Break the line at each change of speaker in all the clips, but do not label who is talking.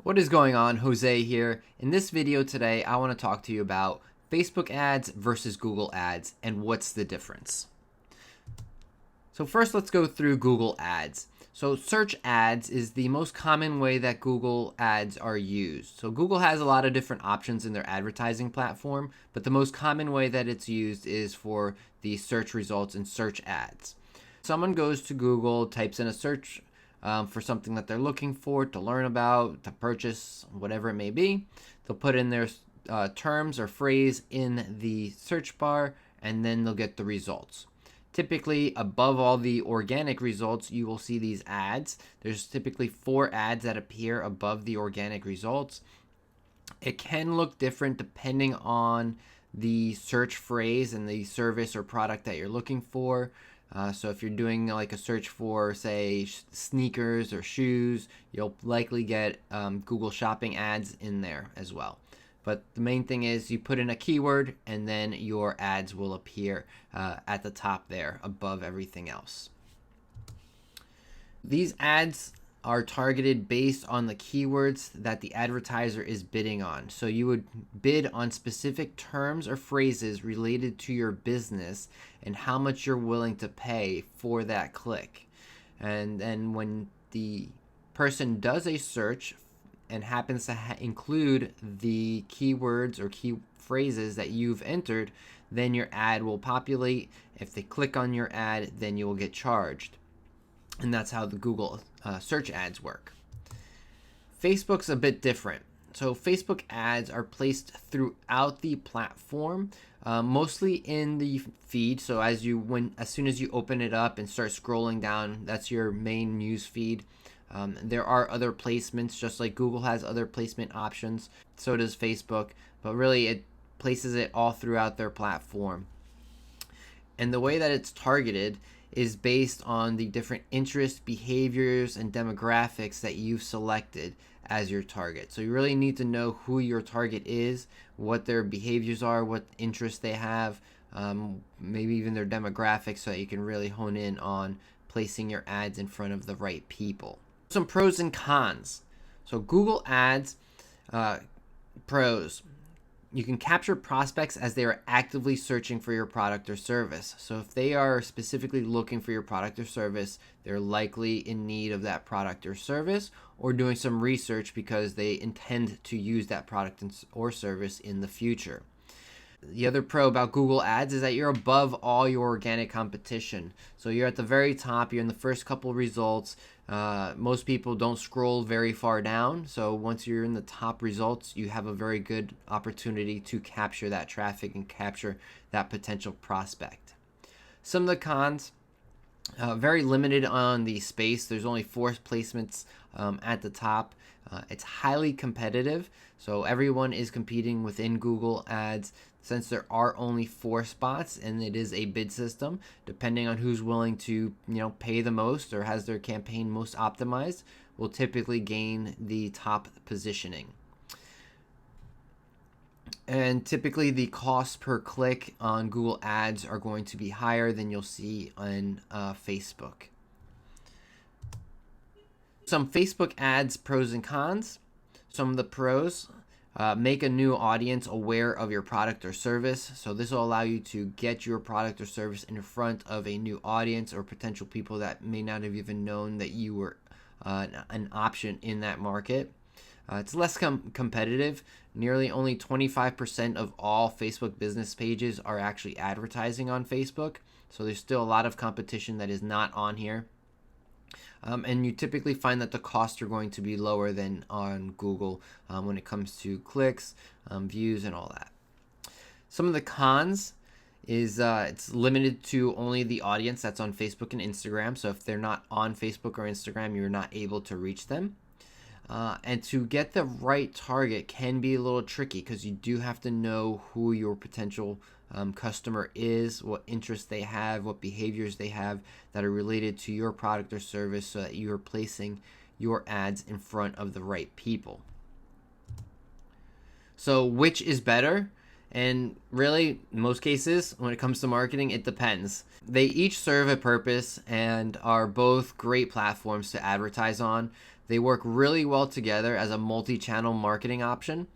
What is going on? Jose here. In this video today, I want to talk to you about Facebook ads versus Google ads and what's the difference. So first, let's go through Google ads. So search ads is the most common way that Google ads are used. So Google has a lot of different options in their advertising platform, but the most common way that it's used is for the search results and search ads. Someone goes to Google, types in a search for something that they're looking for, to learn about, to purchase, whatever it may be. They'll put in their terms or phrase in the search bar, and then they'll get the results. Typically, above all the organic results, you will see these ads. There's typically 4 ads that appear above the organic results. It can look different depending on the search phrase and the service or product that you're looking for. So if you're doing like a search for, say, sneakers or shoes, you'll likely get Google Shopping ads in there as well. But the main thing is you put in a keyword and then your ads will appear at the top there above everything else. These ads are targeted based on the keywords that the advertiser is bidding on. So you would bid on specific terms or phrases related to your business and how much you're willing to pay for that click. And then when the person does a search and happens to include the keywords or key phrases that you've entered, then your ad will populate. If they click on your ad, then you will get charged. And that's how the Google search ads work. Facebook's a bit different. So Facebook ads are placed throughout the platform, mostly in the feed. So as soon as you open it up and start scrolling down, that's your main news feed. There are other placements, just like Google has other placement options. So does Facebook, but really it places it all throughout their platform. And the way that it's targeted is based on the different interests, behaviors, and demographics that you've selected as your target. So you really need to know who your target is, what their behaviors are, what interests they have, maybe even their demographics, so that you can really hone in on placing your ads in front of the right people. Some pros and cons. So Google ads, pros. You can capture prospects as they are actively searching for your product or service. So if they are specifically looking for your product or service, they're likely in need of that product or service, or doing some research because they intend to use that product or service in the future. The other pro about Google ads is that you're above all your organic competition. So you're at the very top, you're in the first couple results. Most people don't scroll very far down. So once you're in the top results, you have a very good opportunity to capture that traffic and capture that potential prospect. Some of the cons, very limited on the space. There's only 4 placements at the top. It's highly competitive, so everyone is competing within Google ads. Since there are only 4 spots and it is a bid system, depending on who's willing to pay the most or has their campaign most optimized, will typically gain the top positioning. And typically the cost per click on Google ads are going to be higher than you'll see on Facebook. Some Facebook ads pros and cons. Some of the pros: make a new audience aware of your product or service. So this will allow you to get your product or service in front of a new audience or potential people that may not have even known that you were an option in that market. It's less competitive. Nearly only 25% of all Facebook business pages are actually advertising on Facebook. So there's still a lot of competition that is not on here. And you typically find that the costs are going to be lower than on Google when it comes to clicks, views, and all that. Some of the cons is it's limited to only the audience that's on Facebook and Instagram. So if they're not on Facebook or Instagram, you're not able to reach them. And to get the right target can be a little tricky because you do have to know who your potential customer is, what interests they have, what behaviors they have that are related to your product or service, so that you're placing your ads in front of the right people. So which is better? And really, in most cases, when it comes to marketing, it depends. They each serve a purpose and are both great platforms to advertise on. They work really well together as a multi channel marketing option.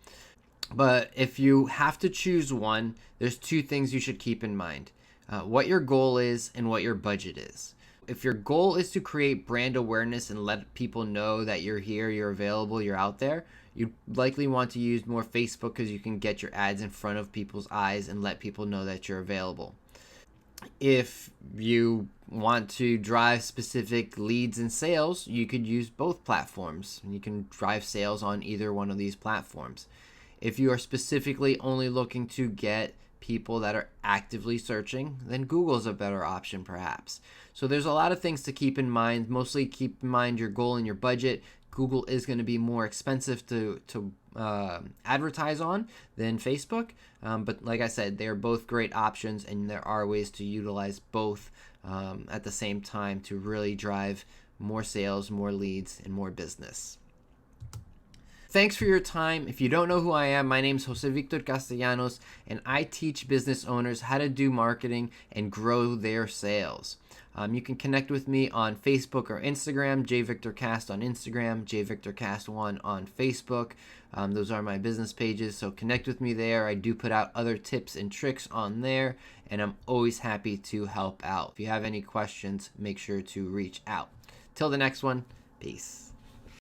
But if you have to choose one, there's two things you should keep in mind: what your goal is and what your budget is. If your goal is to create brand awareness and let people know that you're here, you're available, you're out there, you likely want to use more Facebook because you can get your ads in front of people's eyes and let people know that you're available. If you want to drive specific leads and sales, you could use both platforms. You can drive sales on either one of these platforms. If you are specifically only looking to get people that are actively searching, then Google's a better option perhaps. So there's a lot of things to keep in mind. Mostly keep in mind your goal and your budget. Google is going to be more expensive to advertise on than Facebook. But like I said, they are both great options, and there are ways to utilize both at the same time to really drive more sales, more leads, and more business. Thanks for your time. If you don't know who I am, my name is Jose Victor Castellanos, and I teach business owners how to do marketing and grow their sales. You can connect with me on Facebook or Instagram, jvictorcast on Instagram, jvictorcast1 on Facebook. Those are my business pages, so connect with me there. I do put out other tips and tricks on there, and I'm always happy to help out. If you have any questions, make sure to reach out. Till the next one, peace.